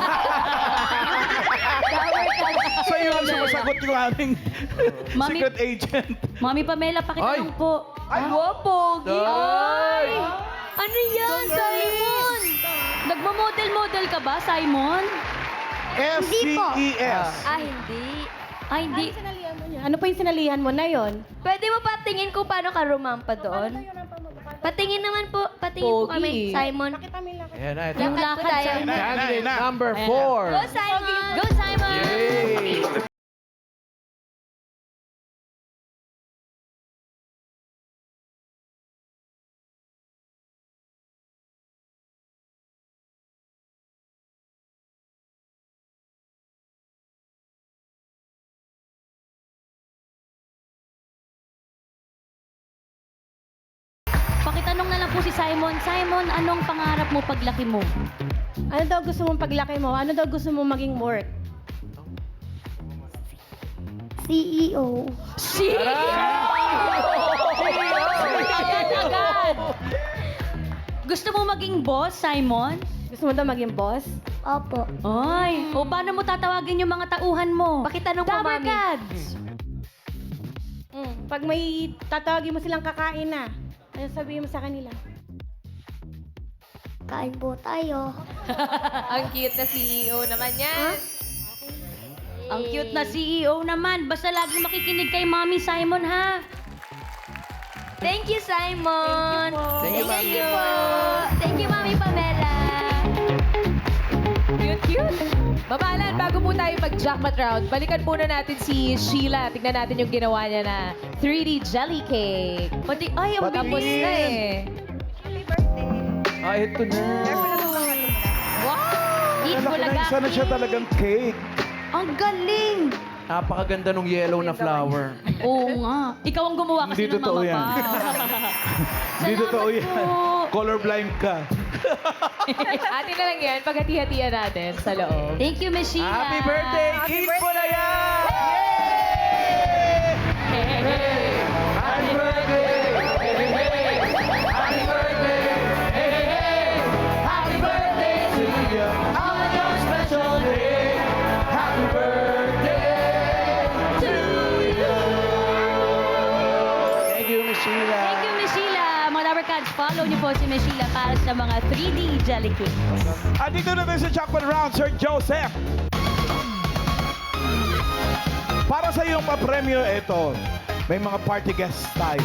S3: Sa iyo lang sumasagot yung aming
S5: Mami-
S3: secret agent.
S5: Mami Pamela, pakitanong po.
S3: Ay!
S12: Pogi!
S3: Ay!
S12: Ano yan, Simon?
S5: Nagmo-model-model ka ba, Simon?
S3: S-C-E-S.
S12: Hindi.
S5: Ay, hindi.
S4: Sinalihan mo niya. Ano pa yung sinalihan mo na yon?
S12: Pwede mo patingin kung paano ka rumampa doon? Patingin naman po. Patingin po kami, Simon.
S4: Pakita mo yung lakad.
S2: Ayan na, ito.
S5: Yung
S12: Lakad po
S5: lakad,
S12: tayo.
S5: Simon.
S3: Candidate
S2: Number
S12: Go,
S2: 4.
S12: Simon!
S5: Go, Simon!
S2: Yay!
S5: Pakitanong na lang po si Simon. Simon, anong pangarap mo paglaki mo?
S4: Ano daw gusto mong paglaki mo? Ano daw gusto mong maging work?
S11: CEO.
S5: Agad! Gusto mo maging boss, Simon?
S4: Gusto mo daw maging boss?
S11: Opo.
S5: Ay, o paano mo tatawagin yung mga tauhan mo?
S12: Pakitanong po,
S5: Dabber
S12: Mami.
S5: Cats!
S4: Pag may tatawagin mo silang kakain na, ano sabihin mo sa kanila?
S11: Kain po tayo.
S7: Ang cute na CEO naman yan.
S5: Ang cute na CEO naman. Basta laging makikinig kay Mami Simon, ha?
S12: Thank you, Simon.
S4: Thank you po.
S12: Thank you po. Thank you, Mami Pamela.
S7: Mamalan, bago po tayo mag-jackpot round, balikan muna natin si Sheila. Tignan natin yung ginawa niya na 3D jelly cake.
S5: Pati, ay, ang
S7: Tapos
S5: bilis.
S7: na eh.
S2: Ah, ito na.
S5: Wow! Eat
S3: Alam ko na,
S5: bulaga.
S3: isa na siya talagang cake.
S5: Ang galing!
S2: Napakaganda nung yellow na flower.
S5: Oo nga. Ikaw ang gumawa kasi
S3: Hindi
S5: ng
S3: totoo
S5: mga
S3: yan. Hindi totoo yan.
S5: po.
S3: Colorblind ka.
S7: Atin na lang yan, paghati-hatian natin sa loob.
S5: Thank you, Miss Sheila.
S2: Happy birthday! Eat mo na yan! Happy birthday! Happy birthday! Happy birthday to you on your special day. Happy birthday to you. Thank you, Miss Sheila.
S5: Thank you, Miss Sheila. Mga Dabarkads, follow niyo po si Miss Sheila para sa mga 3D jelly cakes.
S3: At dito na tayo sa jackpot round, Sir Joseph. Para sa iyong papremyo, ito, may mga party guests tayo.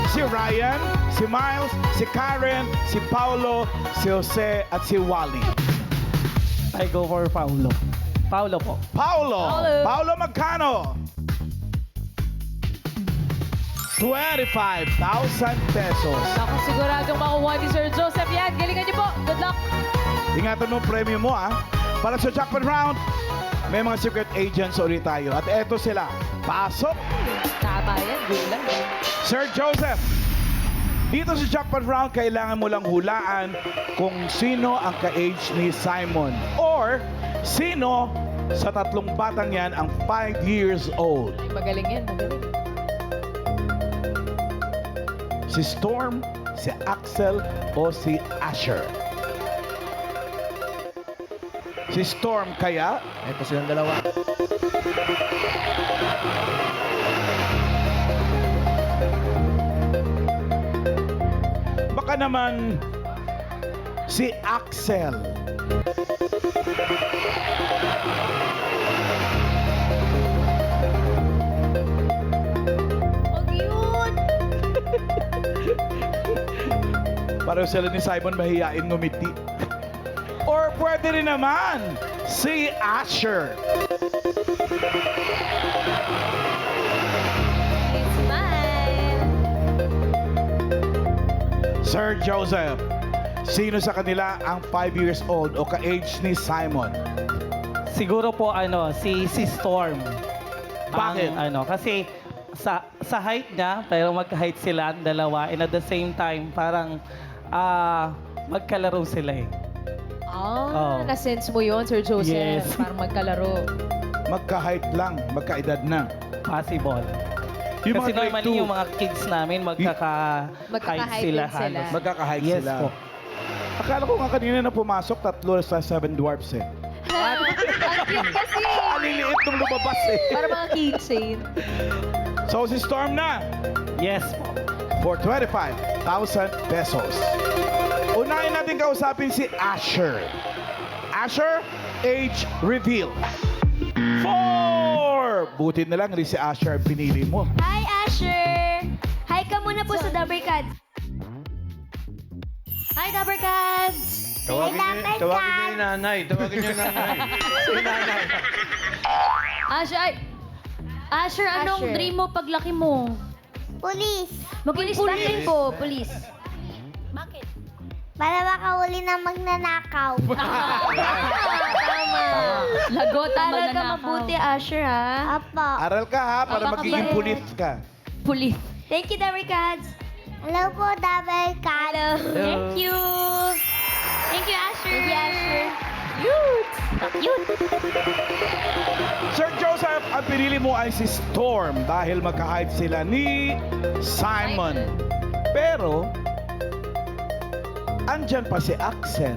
S3: Si Ryan, si Miles, si Karen, si Paulo, si Jose, at si Wally.
S6: I go for Paulo. Paulo po.
S3: Paulo! Paulo magkano? 25,000 pesos.
S7: Ako siguradong makuha ni Sir Joseph yan. Galingan niyo po. Good luck.
S3: Ingatan mo ang premyo mo, ah. Para sa jackpot round, may mga secret agents ulit tayo. At eto sila. Pasok!
S7: Tama yan. Good luck.
S3: Sir Joseph, dito sa jackpot round, kailangan mo lang hulaan kung sino ang ka-age ni Simon or sino sa tatlong batang yan ang 5 years old.
S7: Magaling yan. Magaling.
S3: Si Storm, si Axel, o si Asher. Si Storm kaya?
S2: Ito silang dalawa.
S3: Baka naman si Axel.
S5: Ang cute!
S3: Pareho sila ni Simon mahihain ngumiti. Or pwede rin naman si Asher.
S5: Smile!
S3: Sir Joseph, sino sa kanila ang 5 years old o ka-age ni Simon?
S6: Siguro po si Storm.
S3: Bakit?
S6: Kasi sa height niya, pero magka-height sila ang dalawa and at the same time parang magkalaro sila eh. Oh.
S7: Na-sense mo yun, Sir Joseph.
S6: Yes.
S7: Parang magkalaro.
S3: Magka-height lang, magka-edad na.
S6: Possible.
S3: Yung
S6: Kasi
S3: mga grade
S6: normally
S3: 2,
S6: yung mga kids namin magkaka-height
S7: Magkaka-height
S6: sila
S7: din sila.
S6: halos.
S3: magkaka-height
S6: Yes
S3: sila.
S6: po.
S3: Akala ko nga kanina na pumasok, 3 sa 7 dwarfs eh.
S7: Ang cute kasi.
S3: Aliliit nung lumabas eh.
S7: Para mga keychain.
S3: So si Storm na
S6: Yes po.
S3: for 25,000 pesos. Unahin natin kausapin si Asher. Asher, age reveal. 4! Buti na lang rin si Asher ang pinili mo.
S12: Hi, Asher! Hi ka muna po sa Dabarkads.
S5: Hi, Dabarkads!
S1: Tawagin niyo yung nanay. Tawagin niyo yung nanay. Si nanay.
S5: Asher, anong
S12: Asher.
S5: dream mo paglaki mo?
S12: Police.
S5: Maging police po, police.
S12: Bakit? Para makahuli ng magnanakaw.
S5: Tama. Lagot ang
S12: Aral ka
S5: magnanakaw.
S12: mabuti, Asher, ha? Apo.
S3: Aral ka ha, para
S5: Baka
S3: magiging
S5: ba-
S3: pulis ka.
S5: Police.
S12: Thank you, Dabarkads. Hello po, Dabarkads.
S5: Thank you. Thank you, Asher.
S12: Thank you, Asher.
S5: Cute.
S3: Sir Joseph, ang pinili mo ay si Storm dahil magka-height sila ni Simon. Pero, andyan pa si Axel.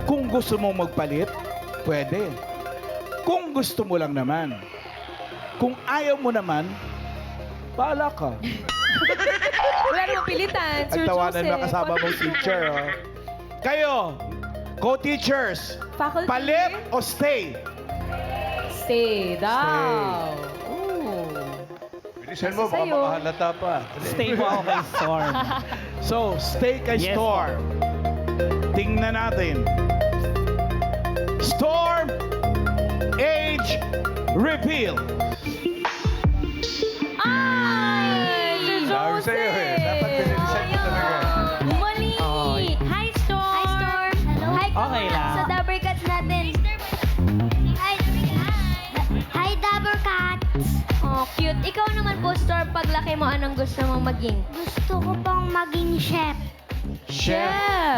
S3: Kung gusto mo magpalit, pwede. Kung gusto mo lang naman. Kung ayaw mo naman, bahala ka.
S7: Wala namang pilitan, Sir
S3: Ang tawanan
S7: Joseph.
S3: na kasama mong teacher. Oh. Kayo, co-teachers,
S7: Faculty.
S3: palit o stay?
S7: Stay daw. Ooh.
S1: Bilisan mo, baka
S7: Sa'yo.
S1: makahalata pa.
S6: Stay po ako kay Storm.
S3: So, stay kay
S6: Yes,
S3: Storm. Tingnan natin Storm, age reveal.
S5: Ay! Sir
S2: Sabi sa'yo eh. Dapat pinag-decide mo talaga.
S5: Mali! Hi, Storm!
S12: Hi, Storm. Hello. Hi,
S6: Okay lang.
S12: Sa Dabber Cats natin. Hi. Hi, Dabber Cats. Oh, cute. Ikaw naman po, Storm, paglaki mo, anong gusto mong maging? Gusto ko pang maging chef.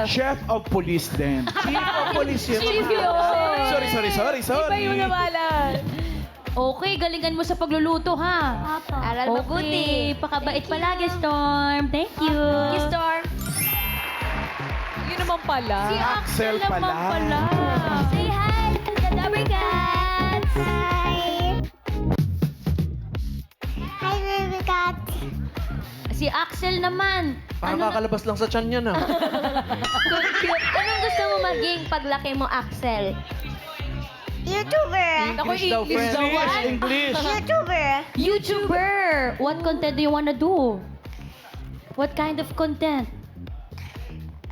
S3: Chef of police din.
S2: Chief of police yun.
S5: Chief yun.
S3: Sorry.
S7: Iba yung nabalan.
S5: Okay, galingan mo sa pagluluto, ha?
S12: Papa. Aral mabuti.
S5: Okay, pakabait palagi, Storm. Thank you.
S12: Thank you, Storm.
S7: Yun naman pala.
S5: Si Axel
S3: Axel
S5: naman
S3: pala.
S5: pala.
S12: Say hi to the Dabber Cats. Hi. Hi, Dabber Cats.
S5: Si Axel naman.
S2: Parang kakalabas lang sa tiyan yan ah.
S12: Cute. Anong gusto mo maging paglaki mo, Axel? YouTuber.
S7: Ako,
S2: English daw,
S7: English
S2: friend.
S7: daw.
S3: English.
S12: YouTuber.
S5: YouTuber. What content do you wanna do? What kind of content?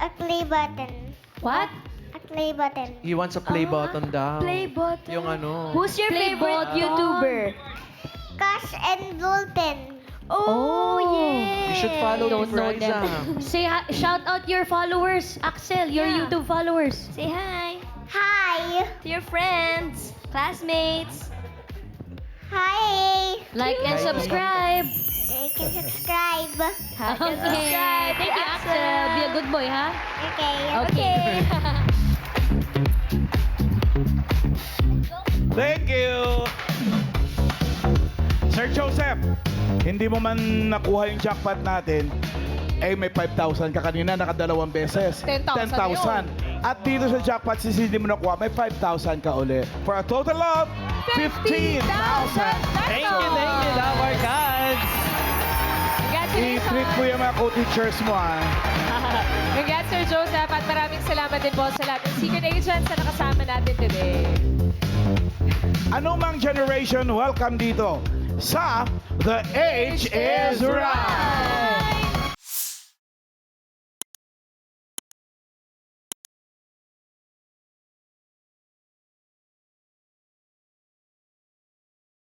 S12: A play button.
S5: What?
S12: A play button.
S2: He wants a play button daw.
S5: Play button.
S2: Yung ano.
S12: Who's your
S5: Play
S12: favorite
S5: button.
S12: YouTuber? Cash and Bolton.
S5: Oh, yeah.
S2: You should follow
S5: Don't
S2: Team
S5: know
S2: Riza.
S5: them. Say hi, shout out your followers, Axel, your
S12: Yeah.
S5: YouTube followers.
S12: Say hi. Hi. To your friends, classmates. Hi.
S5: Like and subscribe.
S12: You can subscribe.
S5: Okay. Thank you, Axel. Be a good boy, ha?
S12: Okay.
S5: Okay.
S3: Thank you. Sir Joseph, hindi mo man nakuha yung jackpot natin, eh may 5,000 ka kanina, nakadalawang beses.
S7: 10,000
S3: At dito sa jackpot, since hindi mo nakuha, may 5,000 ka uli. For a total of 15,000.
S6: Thank you, Dabber Cats.
S3: I-treat mo yung mga co-teachers mo, ha?
S7: Congrats, Sir Joseph. At maraming salamat din po sa lahat ng secret agents na nakasama natin today.
S3: Anong mang generation, welcome dito sa The Age is Right!